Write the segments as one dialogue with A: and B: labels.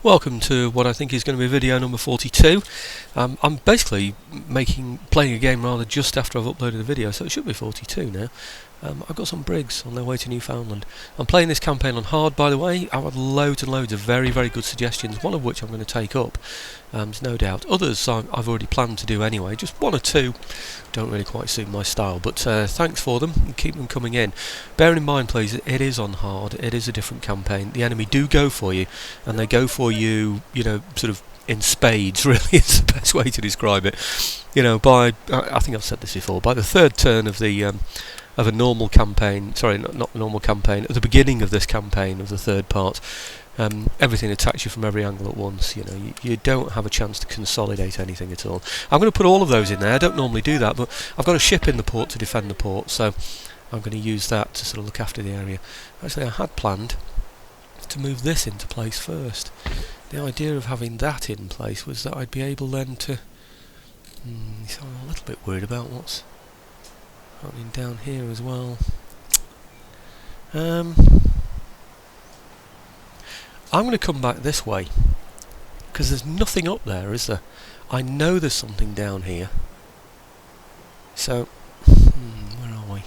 A: Welcome to what I think is going to be video number 42. I'm basically playing a game rather just after I've uploaded the video, so it should be 42 now. I've got some brigs on their way to Newfoundland. I'm playing this campaign on hard, by the way. I've had loads and loads of very, very good suggestions, one of which I'm going to take up. There's no doubt. Others I've already planned to do anyway. Just one or two don't really quite suit my style, but thanks for them and keep them coming in. Bear in mind, please, it is on hard. It is a different campaign. The enemy do go for you, and they go for you, you know, sort of in spades, really is the best way to describe it. You know, I think I've said this before, by the third turn of the of a normal campaign, sorry, not normal campaign, at the beginning of this campaign of the third part, everything attacks you from every angle at once. You know, you don't have a chance to consolidate anything at all. I'm going to put all of those in there. I don't normally do that, but I've got a ship in the port to defend the port, so I'm going to use that to sort of look after the area. Actually, I had planned to move this into place first. The idea of having that in place was that I'd be able then to... so I'm a little bit worried about what's happening down here as well. I'm going to come back this way, because there's nothing up there, is there? I know there's something down here. So, where are we?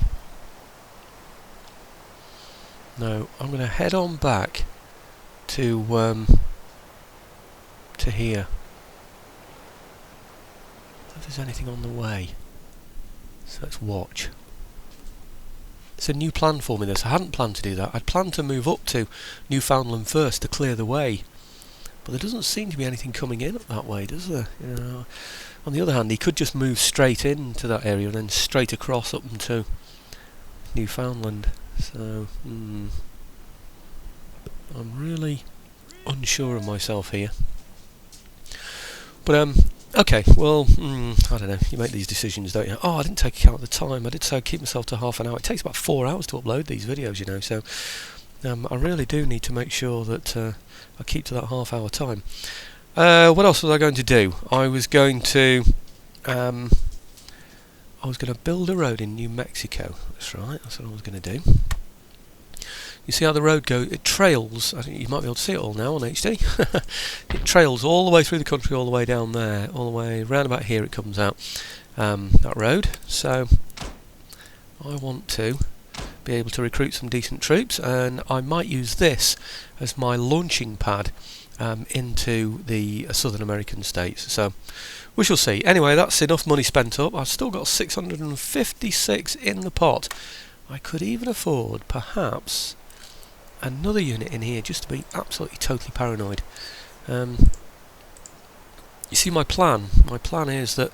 A: No, I'm going to head on back to here. If there's anything on the way. So let's watch. It's a new plan for me, this. I hadn't planned to do that. I'd planned to move up to Newfoundland first to clear the way. But there doesn't seem to be anything coming in up that way, does there? You know, on the other hand, he could just move straight into that area and then straight across up into Newfoundland. So, I'm really unsure of myself here. But, okay, well, I don't know, you make these decisions, don't you? Oh, I didn't take account of the time. I did say I'd keep myself to half an hour. It takes about 4 hours to upload these videos, you know, so I really do need to make sure that I keep to that half-hour time. What else was I going to do? I was going to build a road in New Mexico. That's right, that's what I was going to do. You see how the road goes? It trails. I think you might be able to see it all now on HD. It trails all the way through the country, all the way down there, all the way round about here. It comes out that road. So I want to be able to recruit some decent troops, and I might use this as my launching pad into the Southern American states. So we shall see. Anyway, that's enough money spent up. I've still got 656 in the pot. I could even afford, perhaps, another unit in here just to be absolutely totally paranoid. You see, my plan is that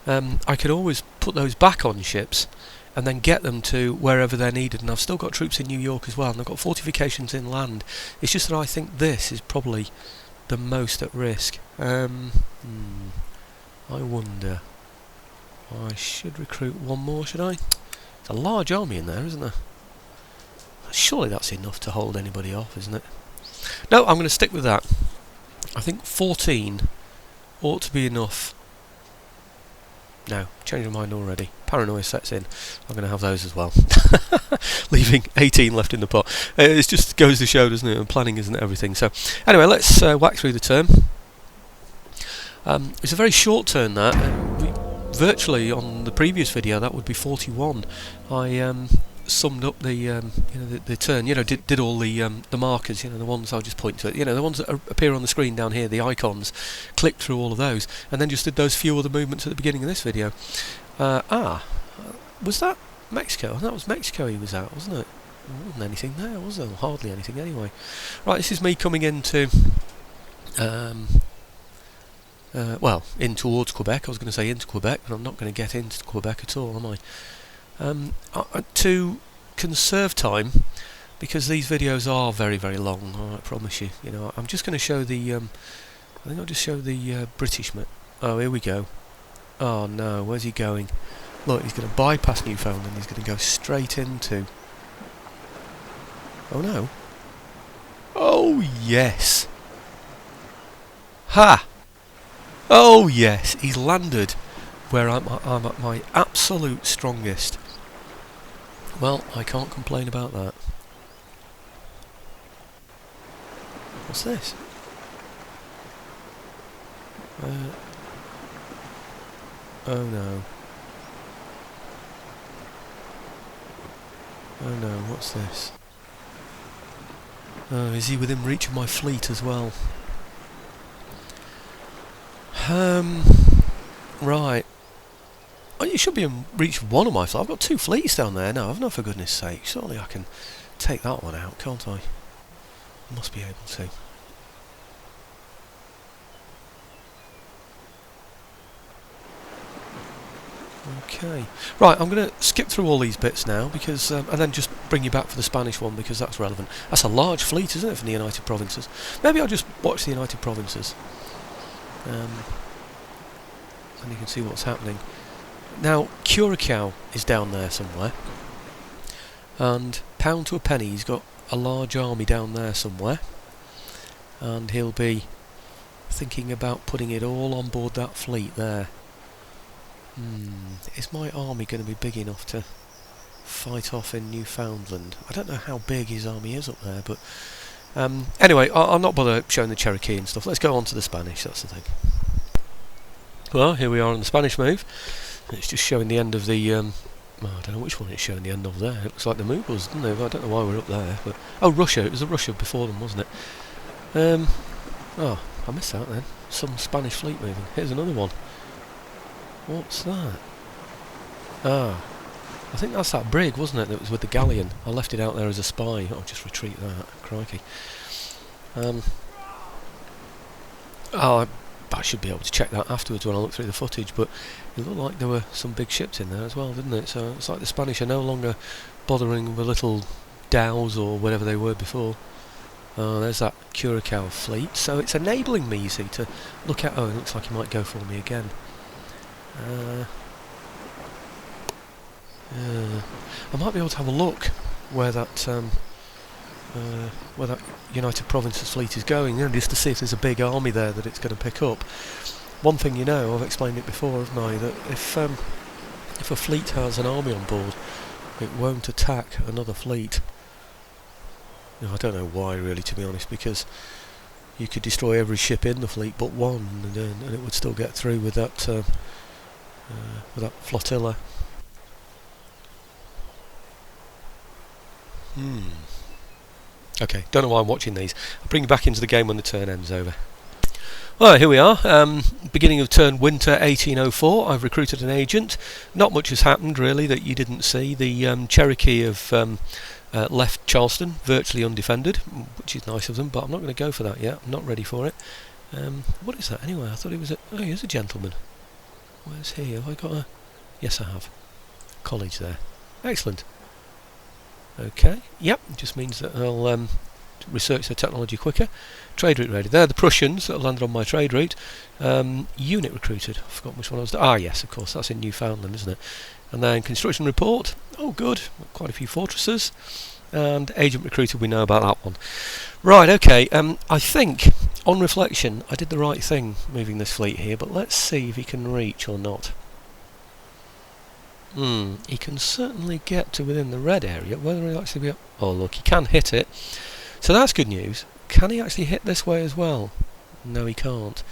A: I could always put those back on ships and then get them to wherever they're needed, and I've still got troops in New York as well, and I've got fortifications inland. It's just that I think this is probably the most at risk. I wonder, I should recruit one more, should I? It's a large army in there, isn't there? Surely that's enough to hold anybody off, isn't it? No, I'm going to stick with that. I think 14 ought to be enough. No, changed my mind already. Paranoia sets in. I'm going to have those as well. Leaving 18 left in the pot. It just goes to show, doesn't it? And planning isn't everything. So, anyway, let's whack through the turn. It's a very short turn, that. Virtually on the previous video, that would be 41. I summed up the the turn. You know, did all the markers. You know, the ones I'll just point to it. You know, the ones that appear on the screen down here, the icons. Clicked through all of those, and then just did those few other movements at the beginning of this video. Was that Mexico? That was Mexico he was at, wasn't it? There wasn't anything there, was there? Hardly anything anyway. Right, this is me coming into well, in towards Quebec. I was going to say into Quebec, but I'm not going to get into Quebec at all, am I? To conserve time, because these videos are very, very long, I promise you. You know, I'm just going to show the. I think I'll just show the British map. Oh, here we go. Oh no, where's he going? Look, he's going to bypass Newfoundland. He's going to go straight into. Oh no. Oh yes. Ha! Oh yes, he's landed where I'm at my absolute strongest. Well, I can't complain about that. What's this? Oh no. Oh no, what's this? Oh, is he within reach of my fleet as well? Right. Oh, you should be in reach of one of my fleets. I've got 2 fleets down there now, haven't I, for goodness sake? Surely I can take that one out, can't I? I must be able to. Okay. Right, I'm going to skip through all these bits now, because and then just bring you back for the Spanish one, because that's relevant. That's a large fleet, isn't it, from the United Provinces? Maybe I'll just watch the United Provinces. And you can see what's happening. Now, Curacao is down there somewhere. And pound to a penny, he's got a large army down there somewhere. And he'll be thinking about putting it all on board that fleet there. Is my army going to be big enough to fight off in Newfoundland? I don't know how big his army is up there, but anyway, I'll not bother showing the Cherokee and stuff. Let's go on to the Spanish, that's the thing. Well, here we are on the Spanish move. It's just showing the end of the well, I don't know which one it's showing the end of there. It looks like the Mughals, doesn't it? I don't know why we're up there, but oh, Russia. It was a Russia before them, wasn't it? Oh, I missed that then. Some Spanish fleet moving. Here's another one. What's that? Ah, I think that's that brig, wasn't it, that was with the galleon. I left it out there as a spy. I'll just retreat that. Crikey. I should be able to check that afterwards when I look through the footage, but it looked like there were some big ships in there as well, didn't it? So it's like the Spanish are no longer bothering with little dhows or whatever they were before. Oh, there's that Curacao fleet. So it's enabling me, you see, to look at... Oh, it looks like he might go for me again. I might be able to have a look where that United Provinces fleet is going, just to see if there's a big army there that it's going to pick up. One thing you know, I've explained it before, haven't I, that if a fleet has an army on board, it won't attack another fleet. I don't know why, really, to be honest, because you could destroy every ship in the fleet but one, and it would still get through with that flotilla. Okay, don't know why I'm watching these. I'll bring you back into the game when the turn ends over. Well, here we are, beginning of turn winter 1804. I've recruited an agent. Not much has happened, really, that you didn't see. The Cherokee have left Charleston virtually undefended, which is nice of them, but I'm not going to go for that yet. I'm not ready for it. What is that anyway? I thought he was a... Oh, he is a gentleman. Where's he? Have I got a... Yes, I have. College there. Excellent. Okay, yep, it just means that I'll research the technology quicker. Trade route ready. They're the Prussians that have landed on my trade route. Unit recruited. I've forgotten which one I was... Ah, yes, of course, that's in Newfoundland, isn't it? And then construction report. Oh, good. Quite a few fortresses. And agent recruited, we know about that one. Right, okay, I think, on reflection, I did the right thing moving this fleet here, but let's see if he can reach or not. He can certainly get to within the red area. Whether he'll actually be... Oh, look, he can hit it. So that's good news. Can he actually hit this way as well? No, he can't.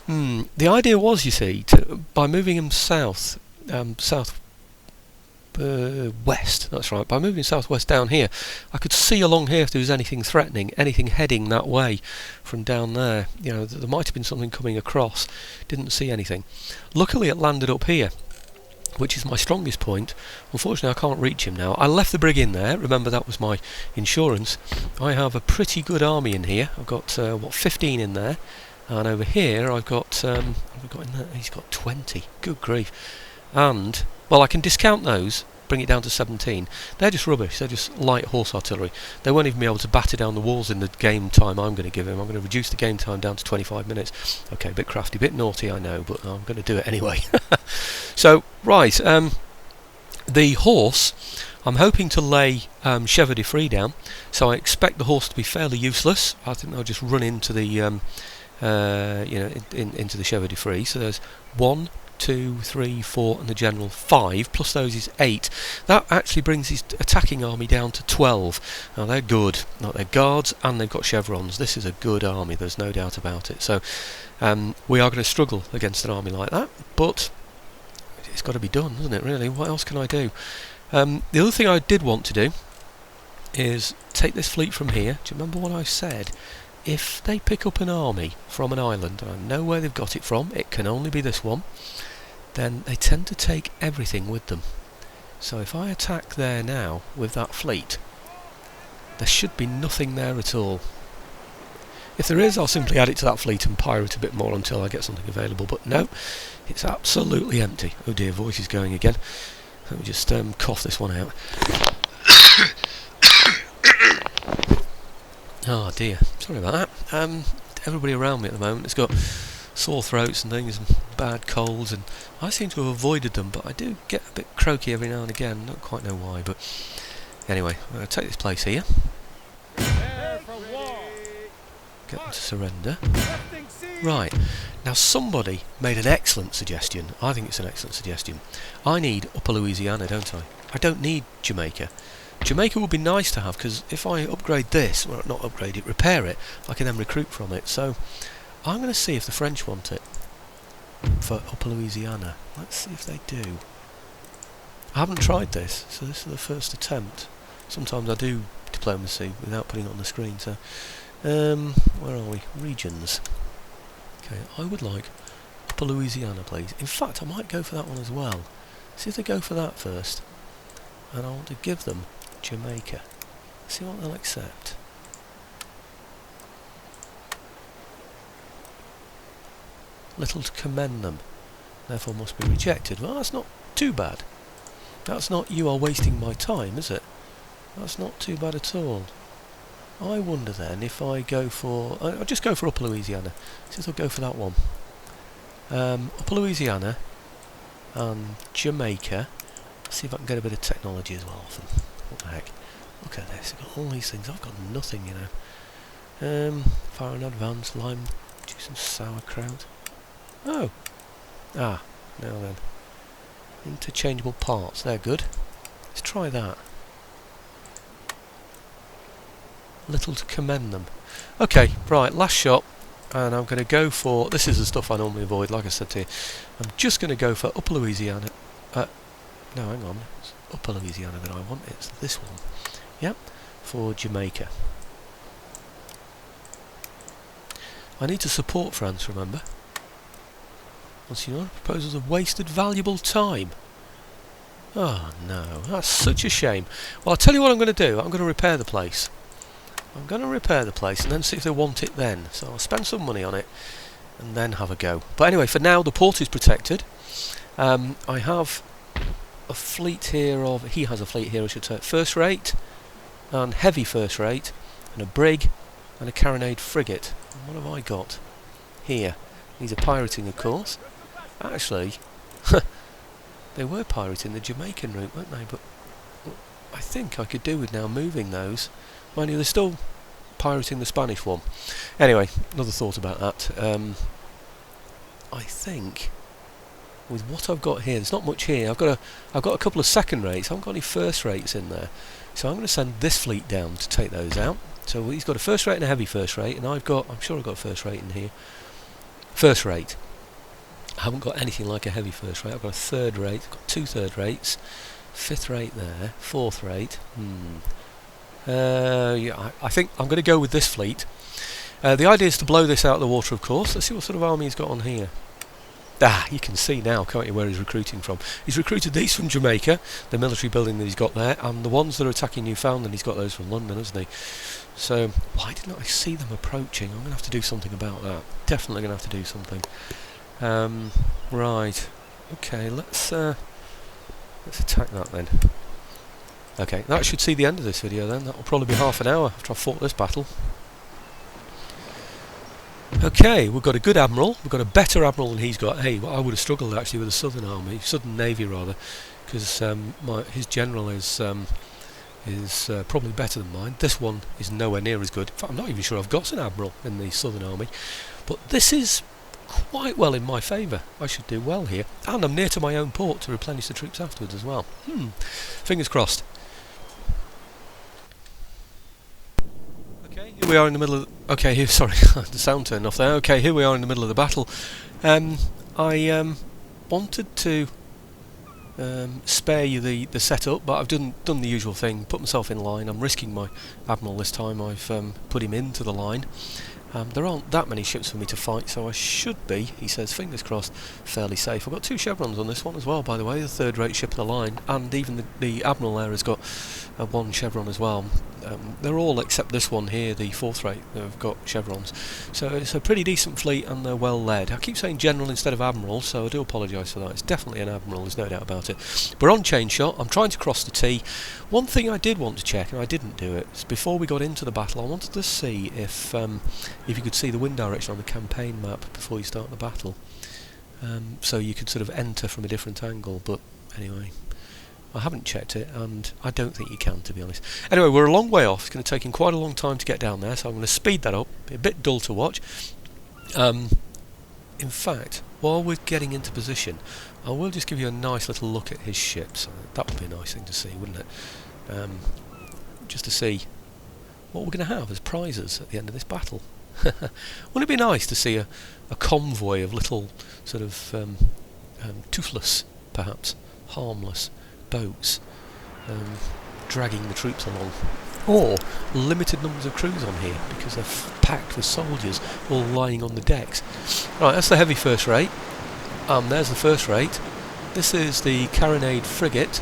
A: The idea was, you see, by moving him south, west, that's right, by moving southwest down here, I could see along here if there was anything threatening, anything heading that way from down there. You know, there might have been something coming across. Didn't see anything. Luckily it landed up here, which is my strongest point. Unfortunately I can't reach him now. I left the brig in there, remember that was my insurance. I have a pretty good army in here. I've got 15 in there, and over here I've got what have I got in there? He's got 20. Good grief. And well, I can discount those, bring it down to 17. They're just rubbish. They're just light horse artillery. They won't even be able to batter down the walls in the game time I'm going to give him. I'm going to reduce the game time down to 25 minutes. Okay, a bit crafty, a bit naughty, I know, but I'm going to do it anyway. So, right, the horse, I'm hoping to lay chevaux de frise down, so I expect the horse to be fairly useless. I think they'll just run into the, into the chevaux de frise. So there's 1, 2, 3, 4 and the general 5, plus those is 8. That actually brings his attacking army down to 12. Now they're good. Now they're guards and they've got chevrons. This is a good army, there's no doubt about it. So we are going to struggle against an army like that, but it's got to be done, isn't it, really? What else can I do? The other thing I did want to do is take this fleet from here. Do you remember what I said? If they pick up an army from an island, and I know where they've got it from, it can only be this one, then they tend to take everything with them. So if I attack there now with that fleet, there should be nothing there at all. If there is, I'll simply add it to that fleet and pirate a bit more until I get something available, but no, it's absolutely empty. Oh dear, voice is going again. Let me just cough this one out. Oh dear, sorry about that. Everybody around me at the moment has got sore throats and things and bad colds, and I seem to have avoided them, but I do get a bit croaky every now and again. Don't quite know why, but anyway, I'm going to take this place here. Get them to surrender. Right, now somebody made an excellent suggestion. I think it's an excellent suggestion. I need Upper Louisiana, don't I? I don't need Jamaica. Jamaica would be nice to have, because if I upgrade this, well, not upgrade it, repair it, I can then recruit from it. So I'm going to see if the French want it for Upper Louisiana. Let's see if they do. I haven't tried this, so this is the first attempt. Sometimes I do diplomacy without putting it on the screen. So where are we? Regions. Okay, I would like Upper Louisiana, please. In fact, I might go for that one as well. See if they go for that first. And I want to give them Jamaica. See what they'll accept. Little to commend them, therefore must be rejected. Well, that's not too bad. That's not "you are wasting my time," is it? That's not too bad at all. I wonder then if I go for... I'll just go for Upper Louisiana. Since I'll go for that one. Upper Louisiana and Jamaica. See if I can get a bit of technology as well off them. What the heck? Look at this, I've got all these things, I've got nothing, you know. Fire and advance, lime juice and sauerkraut. Oh! Ah, now then. Interchangeable parts, they're good. Let's try that. Little to commend them. Okay, right, last shot. And I'm going to go for... This is the stuff I normally avoid, like I said to you. I'm just going to go for Upper Louisiana. No, hang on. It's Upper Louisiana that I want. It's this one. Yep. For Jamaica. I need to support France, remember? Monsignor, proposals have wasted valuable time. Oh no, that's such a shame. Well, I'll tell you what I'm going to do. I'm going to repair the place. I'm going to repair the place and then see if they want it then. So I'll spend some money on it and then have a go. But anyway, for now the port is protected. I have a fleet here of... He has a fleet here, I should say. First rate and heavy first rate and a brig and a carronade frigate. And what have I got here? These are pirating, of course. Actually, they were pirating the Jamaican route, weren't they? But I think I could do with now moving those. Mind you, they're still pirating the Spanish one. Anyway, another thought about that. I think with what I've got here, there's not much here. I've got a couple of second rates. I haven't got any first rates in there, so I'm going to send this fleet down to take those out. So he's got a first rate and a heavy first rate, and I'm sure I've got a first rate in here. First rate. I haven't got anything like a heavy first rate. I've got a third rate. I've got two third rates. Fifth rate there. Fourth rate. Yeah, I think I'm going to go with this fleet. The idea is to blow this out of the water, of course. Let's see what sort of army he's got on here. Ah, you can see now, can't you, where he's recruiting from. He's recruited these from Jamaica, the military building that he's got there, and the ones that are attacking Newfoundland, he's got those from London, hasn't he? So, why didn't I see them approaching? I'm going to have to do something about that. Definitely going to have to do something. Right. Okay, let's attack that then. Okay, that should see the end of this video then. That will probably be half an hour after I've fought this battle. Okay, we've got a good admiral. We've got a better admiral than he's got. Hey, well, I would have struggled actually with the Southern Army, Southern Navy rather, because his general is probably better than mine. This one is nowhere near as good. In fact, I'm not even sure I've got an admiral in the Southern Army. But this is quite well in my favour. I should do well here. And I'm near to my own port to replenish the troops afterwards as well. Fingers crossed. Okay, here we are in the middle of... Okay, here, sorry, the sound turned off there. Okay, here we are in the middle of the battle. I wanted to spare you the setup, but I've done the usual thing, put myself in line. I'm risking my admiral this time. I've put him into the line. There aren't that many ships for me to fight, so I should be, he says, fingers crossed, fairly safe. I've got 2 chevrons on this one as well, by the way, the third-rate ship of the line, and even the admiral there has got 1 chevron as well. They're all except this one here, the 4th rate, have got chevrons. So it's a pretty decent fleet, and they're well led. I keep saying general instead of admiral, so I do apologise for that. It's definitely an admiral, there's no doubt about it. We're on chain shot. I'm trying to cross the T. One thing I did want to check, and I didn't do it, is before we got into the battle, I wanted to see if you could see the wind direction on the campaign map before you start the battle. So you could sort of enter from a different angle, but anyway, I haven't checked it, and I don't think you can, to be honest. Anyway, we're a long way off. It's going to take him quite a long time to get down there, so I'm going to speed that up. Be a bit dull to watch. In fact, while we're getting into position, I will just give you a nice little look at his ships. That would be a nice thing to see, wouldn't it? Just to see what we're going to have as prizes at the end of this battle. Wouldn't it be nice to see a convoy of little sort of toothless, perhaps, harmless boats dragging the troops along? Or limited numbers of crews on here because they're packed with soldiers all lying on the decks. Right, that's the heavy first rate. There's the first rate. This is the carronade frigate.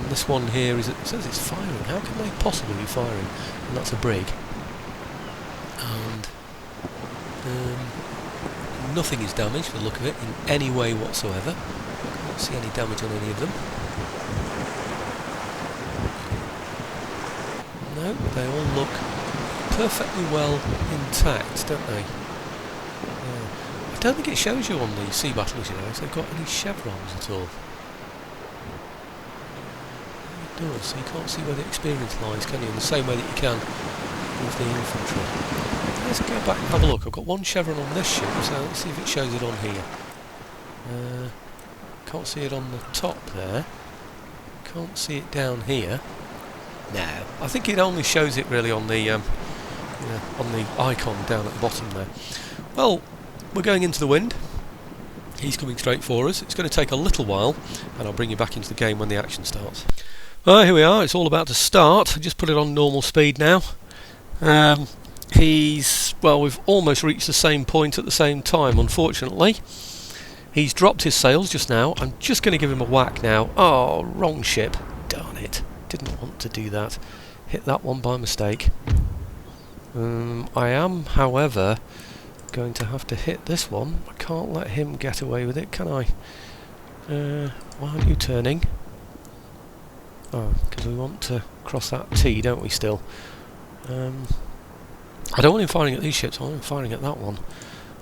A: This one here it says it's firing. How can they possibly be firing? And that's a brig. And nothing is damaged for the look of it in any way whatsoever. I can't see any damage on any of them. No, they all look perfectly well intact, don't they? I don't think it shows you on the sea battles, you know, if they've got any chevrons at all. It does, so you can't see where the experience lies, can you? In the same way that you can with the infantry. Let's go back and have a look. I've got 1 chevron on this ship, so let's see if it shows it on here. Can't see it on the top there. Can't see it down here. No, I think it only shows it really on the icon down at the bottom there. Well, we're going into the wind. He's coming straight for us. It's going to take a little while, and I'll bring you back into the game when the action starts. Well, here we are. It's all about to start. I just put it on normal speed now. We've almost reached the same point at the same time, unfortunately. He's dropped his sails just now. I'm just going to give him a whack now. Oh, wrong ship. Darn it. Didn't want to do that. Hit that one by mistake. I am, however, going to have to hit this one. I can't let him get away with it, can I? Why aren't you turning? Oh, because we want to cross that T, don't we, still? I don't want him firing at these ships, I want him firing at that one.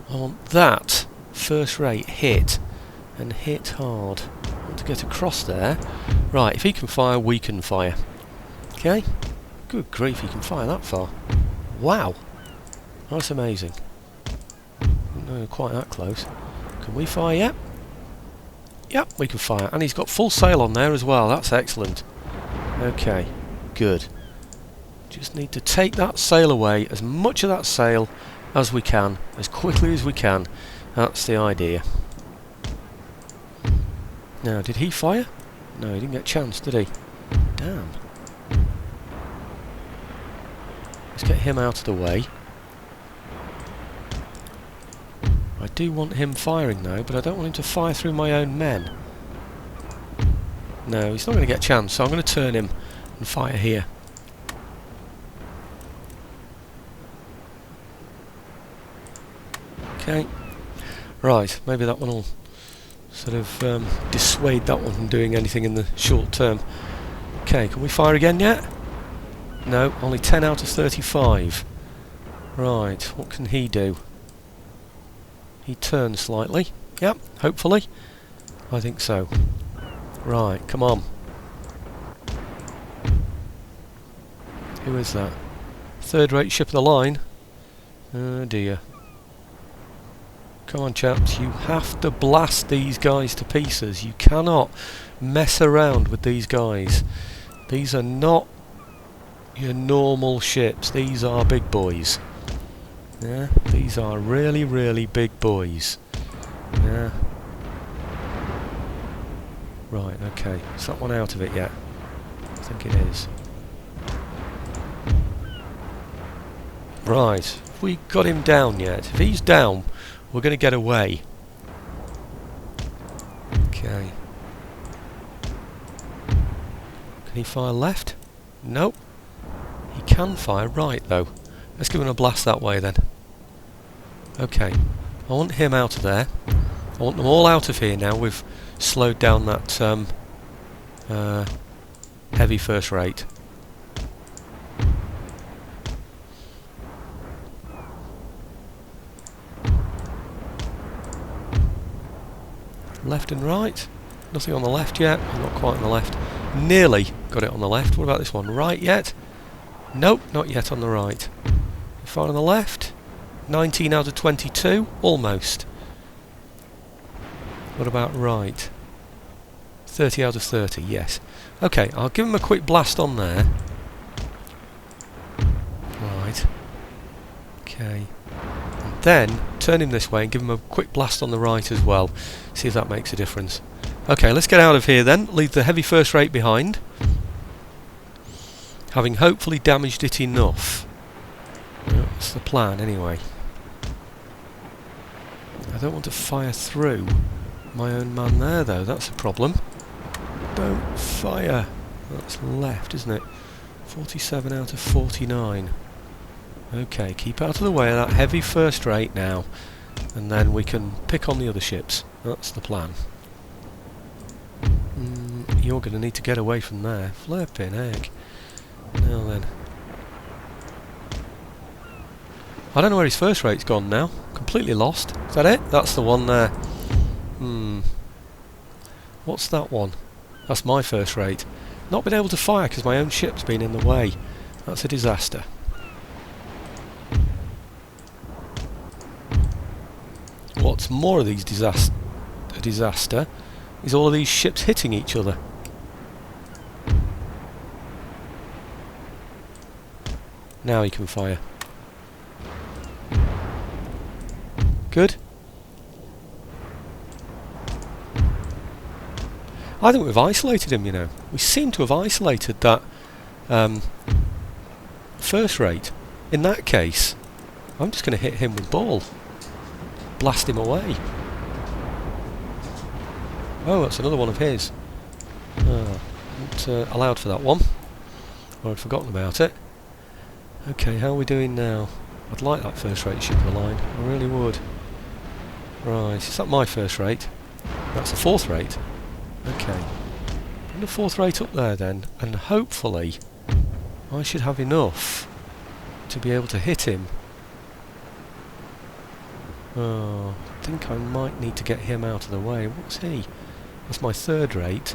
A: I want that first rate hit, and hit hard. I want to get across there. Right, if he can fire, we can fire. Okay? Good grief, he can fire that far. Wow! That's amazing. No, quite that close. Can we fire yet? Yep, we can fire. And he's got full sail on there as well. That's excellent. Okay, good. Just need to take that sail away, as much of that sail as we can, as quickly as we can. That's the idea. Now, did he fire? No, he didn't get a chance, did he? Damn. Let's get him out of the way. I do want him firing though, but I don't want him to fire through my own men. No, he's not going to get a chance, so I'm going to turn him and fire here. Okay. Right, maybe that one will sort of dissuade that one from doing anything in the short term. Okay, can we fire again yet? No, only 10 out of 35. Right, what can he do? He turns slightly. Yep, hopefully. I think so. Right, come on. Who is that? Third-rate ship of the line? Oh dear. Come on, chaps, you have to blast these guys to pieces. You cannot mess around with these guys. These are not your normal ships. These are big boys. Yeah, these are really, really big boys. Yeah. Right, okay. Is that one out of it yet? I think it is. Right, have we got him down yet? If he's down, we're going to get away. Okay. Can he fire left? Nope. He can fire right though. Let's give him a blast that way then. Okay. I want him out of there. I want them all out of here now. We've slowed down that heavy first rate. Left and right. Nothing on the left yet. Not quite on the left. Nearly got it on the left. What about this one? Right yet? Nope, not yet on the right. Far on the left. 19 out of 22. Almost. What about right? 30 out of 30, yes. Okay, I'll give him a quick blast on there. Right. Okay. And then turn him this way and give him a quick blast on the right as well. See if that makes a difference. Okay, let's get out of here then. Leave the heavy first rate behind. Having hopefully damaged it enough. That's the plan anyway. I don't want to fire through my own man there though, that's a problem. Don't fire. That's left, isn't it? 47 out of 49. Okay, keep out of the way of that heavy first rate now. And then we can pick on the other ships. That's the plan. You're going to need to get away from there. Flippin' heck. Now then. I don't know where his first rate's gone now. Completely lost. Is that it? That's the one there. What's that one? That's my first rate. Not been able to fire because my own ship's been in the way. That's a disaster. What's more of these a disaster is all of these ships hitting each other. Now he can fire. Good. I think we've isolated him, you know. We seem to have isolated that first rate. In that case, I'm just going to hit him with ball. Blast him away. Oh, that's another one of his. Not allowed for that one. Or I'd forgotten about it. Okay, how are we doing now? I'd like that first rate ship of the line. I really would. Right, is that my first rate? That's the fourth rate. Okay. Put the fourth rate up there then, and hopefully I should have enough to be able to hit him. Oh, I think I might need to get him out of the way. What's he? That's my third rate.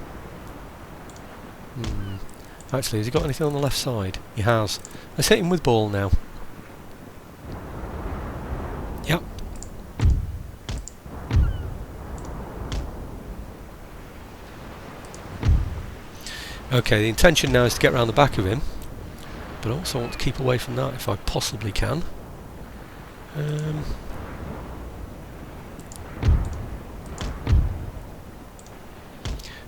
A: Actually, has he got anything on the left side? He has. Let's hit him with ball now. Yep. Okay, the intention now is to get around the back of him, but I also want to keep away from that if I possibly can.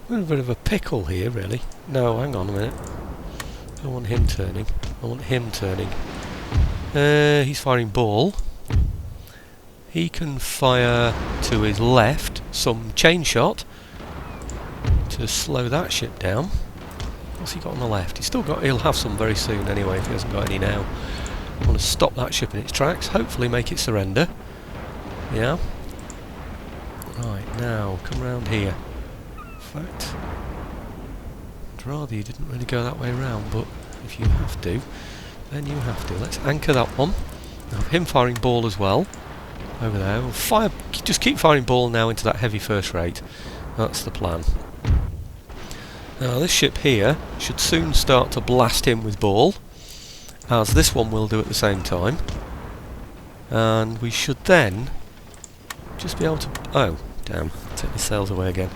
A: We're in a bit of a pickle here, really. No, hang on a minute. I don't want him turning. I want him turning. He's firing ball. He can fire to his left some chain shot to slow that ship down. What's he got on the left? He'll have some very soon anyway if he hasn't got any now. I want to stop that ship in its tracks, hopefully make it surrender. Yeah. Right, now come round here. In fact, I'd rather you didn't really go that way around, but if you have to, then you have to. Let's anchor that one. Have him firing ball as well. Over there. We'll fire. Just keep firing ball now into that heavy first rate. That's the plan. Now this ship here should soon start to blast him with ball, as this one will do at the same time. And we should then just be able to... Oh, damn. Take my sails away again.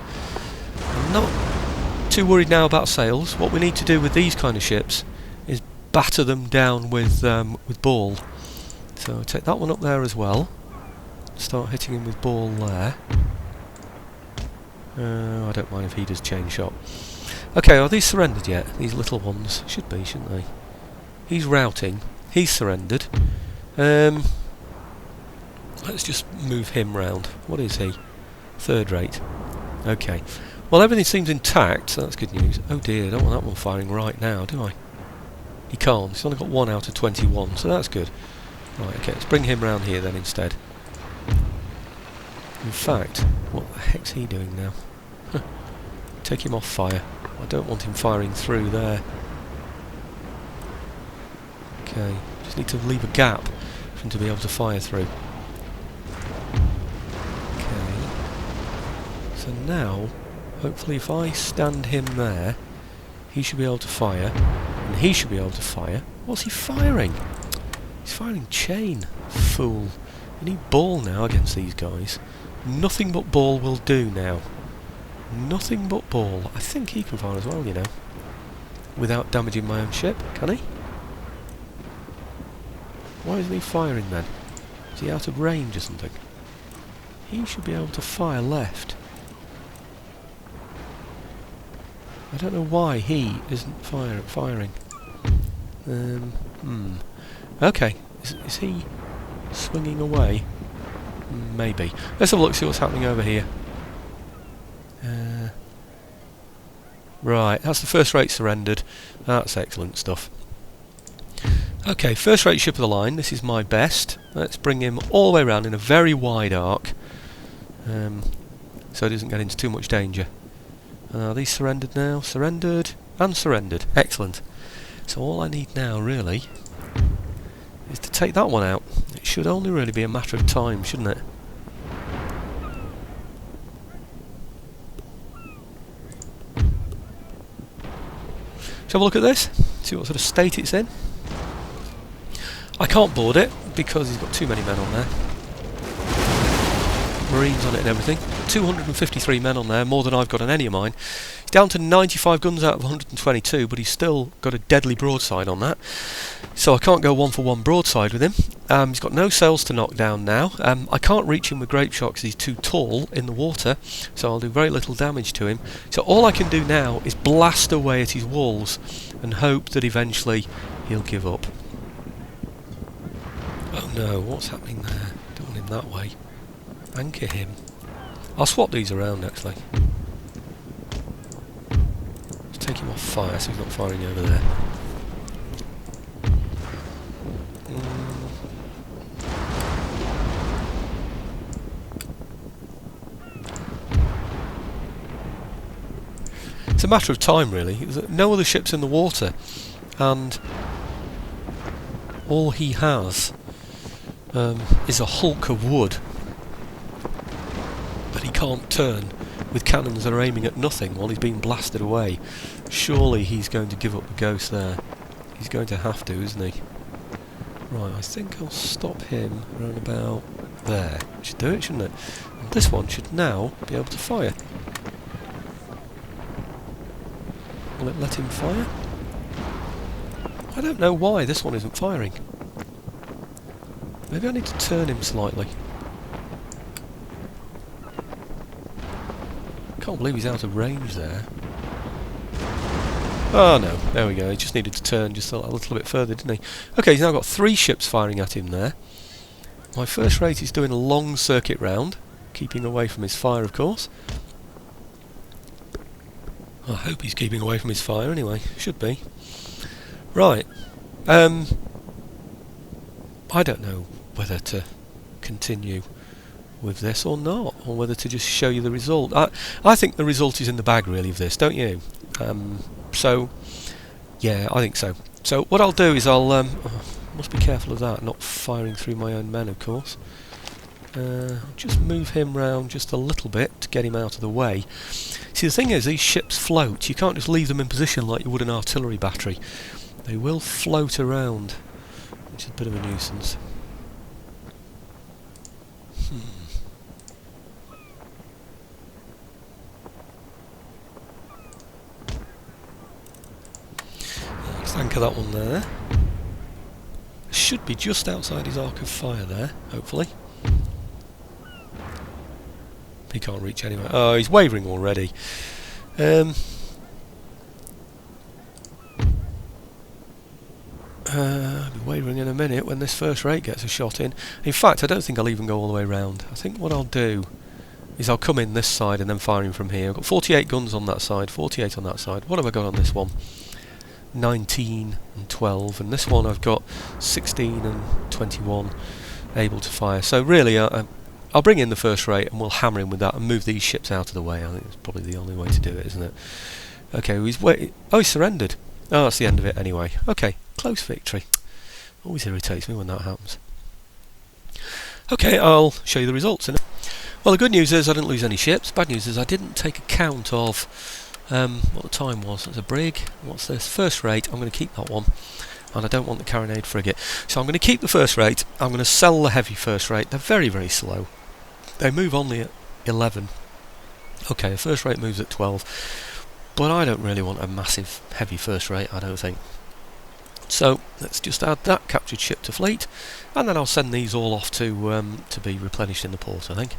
A: I'm not too worried now about sails. What we need to do with these kind of ships is batter them down with ball. So take that one up there as well. Start hitting him with ball there. I don't mind if he does chain shot. Okay, are these surrendered yet? These little ones? Should be, shouldn't they? He's routing. He's surrendered. Let's just move him round. What is he? Third rate. Okay. Well, everything seems intact, so that's good news. Oh dear, I don't want that one firing right now, do I? He can't. He's only got 1 out of 21, so that's good. Right, okay, let's bring him round here then instead. In fact, what the heck's he doing now? Take him off fire. I don't want him firing through there. Okay, just need to leave a gap for him to be able to fire through. Okay. So now, hopefully if I stand him there, he should be able to fire, and he should be able to fire. What's he firing? He's firing chain. Fool. You need ball now against these guys. Nothing but ball will do now. Nothing but ball. I think he can fire as well, you know. Without damaging my own ship, can he? Why isn't he firing then? Is he out of range or something? He should be able to fire left. I don't know why he isn't firing. Okay, is he swinging away? Maybe. Let's have a look, see what's happening over here. Right, that's the first rate surrendered. That's excellent stuff. Okay, first rate ship of the line. This is my best. Let's bring him all the way around in a very wide arc, so he doesn't get into too much danger. Are these surrendered now? Surrendered and surrendered. Excellent. So all I need now, really, is to take that one out. It should only really be a matter of time, shouldn't it? Let's have a look at this, see what sort of state it's in. I can't board it because he's got too many men on there. Marines on it and everything. 253 men on there, more than I've got on any of mine. He's down to 95 guns out of 122, but he's still got a deadly broadside on that. So I can't go 1-for-1 broadside with him. He's got no sails to knock down now. I can't reach him with grape shot because he's too tall in the water, so I'll do very little damage to him. So all I can do now is blast away at his walls and hope that eventually he'll give up. Oh no, what's happening there? Don't want him that way. Anchor him. I'll swap these around actually. Let's take him off fire so he's not firing over there. It's a matter of time really. There's no other ships in the water, and all he has is a hulk of wood that he can't turn with cannons that are aiming at nothing while he's being blasted away. Surely he's going to give up the ghost there. He's going to have to, isn't he? Right, I think I'll stop him around about there. Should do it, shouldn't it? And this one should now be able to fire. Will it let him fire? I don't know why this one isn't firing. Maybe I need to turn him slightly. Can't believe he's out of range there. Oh no, there we go, he just needed to turn just a little bit further, didn't he? Okay, he's now got 3 ships firing at him there. My first rate is doing a long circuit round, keeping away from his fire of course. I hope he's keeping away from his fire anyway, should be. Right, I don't know whether to continue with this or not, or whether to just show you the result. I think the result is in the bag really of this, don't you? So, yeah, I think so. So what I'll do is I'll must be careful of that, not firing through my own men of course. Just move him round just a little bit to get him out of the way. See, the thing is, these ships float. You can't just leave them in position like you would an artillery battery. They will float around, which is a bit of a nuisance. anchor that one there. Should be just outside his arc of fire there, hopefully. He can't reach anywhere. Oh, he's wavering already. I'll be wavering in a minute when this first rate gets a shot in. In fact, I don't think I'll even go all the way round. I think what I'll do is I'll come in this side and then fire him from here. I've got 48 guns on that side, 48 on that side. What have I got on this one? 19 and 12, and this one I've got 16 and 21 able to fire. So really, I'll bring in the first rate and we'll hammer him with that and move these ships out of the way. I think it's probably the only way to do it, isn't it? Okay, he's surrendered. Oh, that's the end of it anyway. Okay, close victory. Always irritates me when that happens. Okay, I'll show you the results in it. Well, the good news is I didn't lose any ships. Bad news is I didn't take account of what the time was. It's a brig. What's this? First rate. I'm going to keep that one. And I don't want the carronade frigate. So I'm going to keep the first rate. I'm going to sell the heavy first rate. They're very, very slow. They move only at 11. Okay, the first rate moves at 12. But I don't really want a massive heavy first rate, I don't think. So let's just add that captured ship to fleet. And then I'll send these all off to be replenished in the port, I think.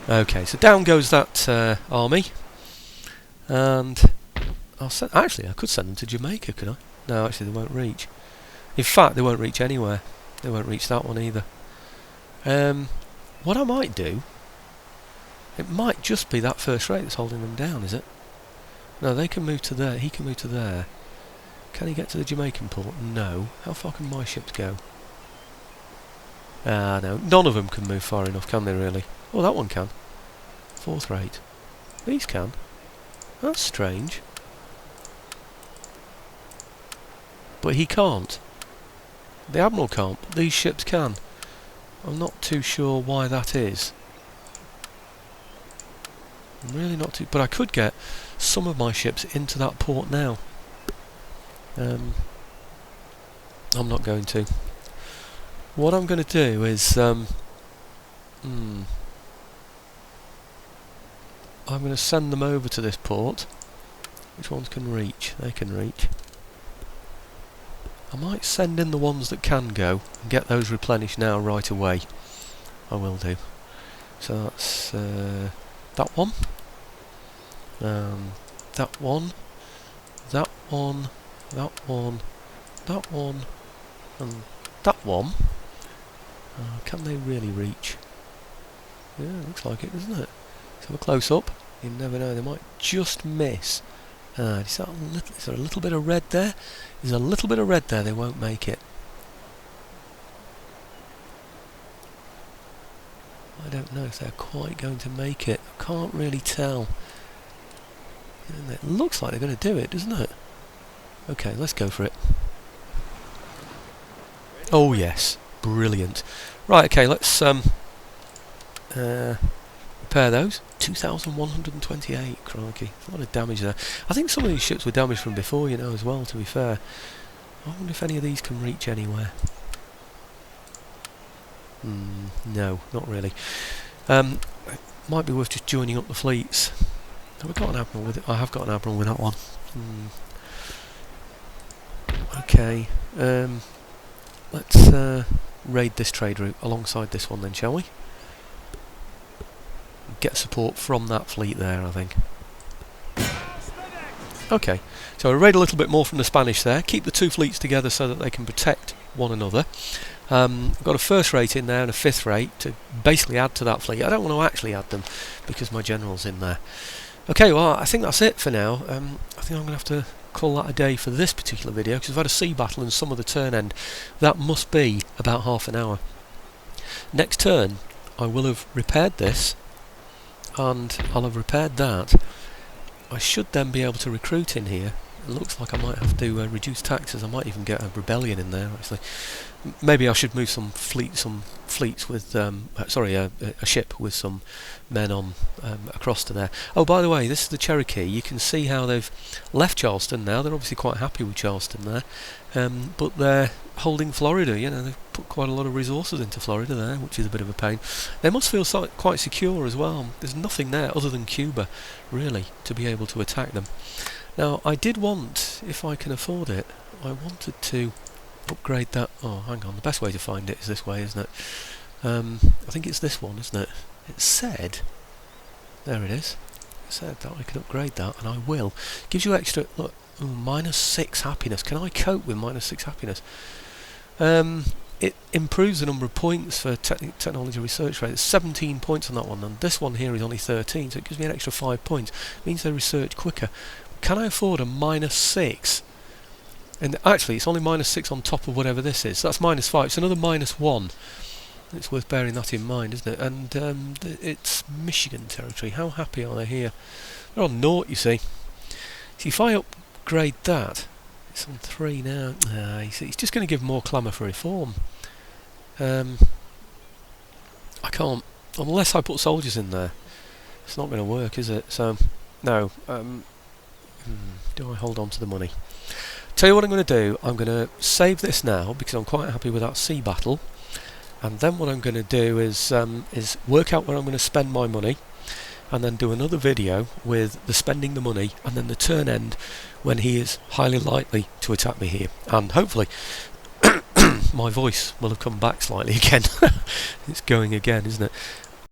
A: Okay, so down goes that army. And actually, I could send them to Jamaica, could I? No, actually, they won't reach. In fact, they won't reach anywhere. They won't reach that one either. What I might do, it might just be that first rate that's holding them down, is it? No, they can move to there. He can move to there. Can he get to the Jamaican port? No. How far can my ships go? No. None of them can move far enough, can they really? Oh, that one can. Fourth rate. These can. That's strange. But he can't. The Admiral can't, but these ships can. I'm not too sure why that is. I'm really not too... But I could get some of my ships into that port now. I'm not going to. What I'm going to do is... I'm going to send them over to this port. Which ones can reach? They can reach. I might send in the ones that can go and get those replenished now right away. I will do. So that's that one. That one. That one. That one. That one. And that one. Can they really reach? Yeah, looks like it, doesn't it? Let's have a close up. You never know, they might just miss. Is there a little bit of red there? There's a little bit of red there, they won't make it. I don't know if they're quite going to make it. I can't really tell. And it looks like they're going to do it, doesn't it? Okay, let's go for it. Oh yes, brilliant. Right, okay, let's repair those. 2,128, crikey. A lot of damage there. I think some of these ships were damaged from before, you know, as well, to be fair. I wonder if any of these can reach anywhere. No, not really. Might be worth just joining up the fleets. Have I got an Admiral with it? I have got an Admiral with that one. Okay. Let's raid this trade route alongside this one then, shall we? Get support from that fleet there, I think. Okay, so I raid a little bit more from the Spanish there. Keep the two fleets together so that they can protect one another. I've got a first rate in there and a fifth rate to basically add to that fleet. I don't want to actually add them because my general's in there. Okay, well, I think that's it for now. I think I'm going to have to call that a day for this particular video because I've had a sea battle and some of the turn end. That must be about half an hour. Next turn, I will have repaired this. And I'll have repaired that. I should then be able to recruit in here. It looks like I might have to reduce taxes. I might even get a rebellion in there, actually. Maybe I should move some fleets with a ship with some men on across to there. Oh, by the way, this is the Cherokee. You can see how they've left Charleston now. They're obviously quite happy with Charleston there, but they're holding Florida. You know, they've put quite a lot of resources into Florida there, which is a bit of a pain. They must feel quite secure as well. There's nothing there other than Cuba, really, to be able to attack them. Now, I did want, if I can afford it, I wanted to upgrade that. Oh, hang on, the best way to find it is this way, isn't it? I think it's this one, isn't it? It said, there it is. It said that I can upgrade that, and I will. Gives you extra, look, ooh, -6 happiness. Can I cope with -6 happiness? It improves the number of points for technology research rate. It's 17 points on that one, and this one here is only 13, so it gives me an extra 5 points. It means they research quicker. Can I afford a -6? And actually, it's only -6 on top of whatever this is. So that's -5. It's another -1. It's worth bearing that in mind, isn't it? And it's Michigan territory. How happy are they here? They're on 0, you see. See, if I upgrade that, it's on 3 now. You see, it's just going to give more clamour for reform. I can't, unless I put soldiers in there. It's not going to work, is it? So, no. Do I hold on to the money? Tell you what I'm going to do. I'm going to save this now because I'm quite happy with that sea battle. And then what I'm going to do is work out where I'm going to spend my money, and then do another video with the spending the money and then the turn end when he is highly likely to attack me here. And hopefully my voice will have come back slightly again. It's going again, isn't it?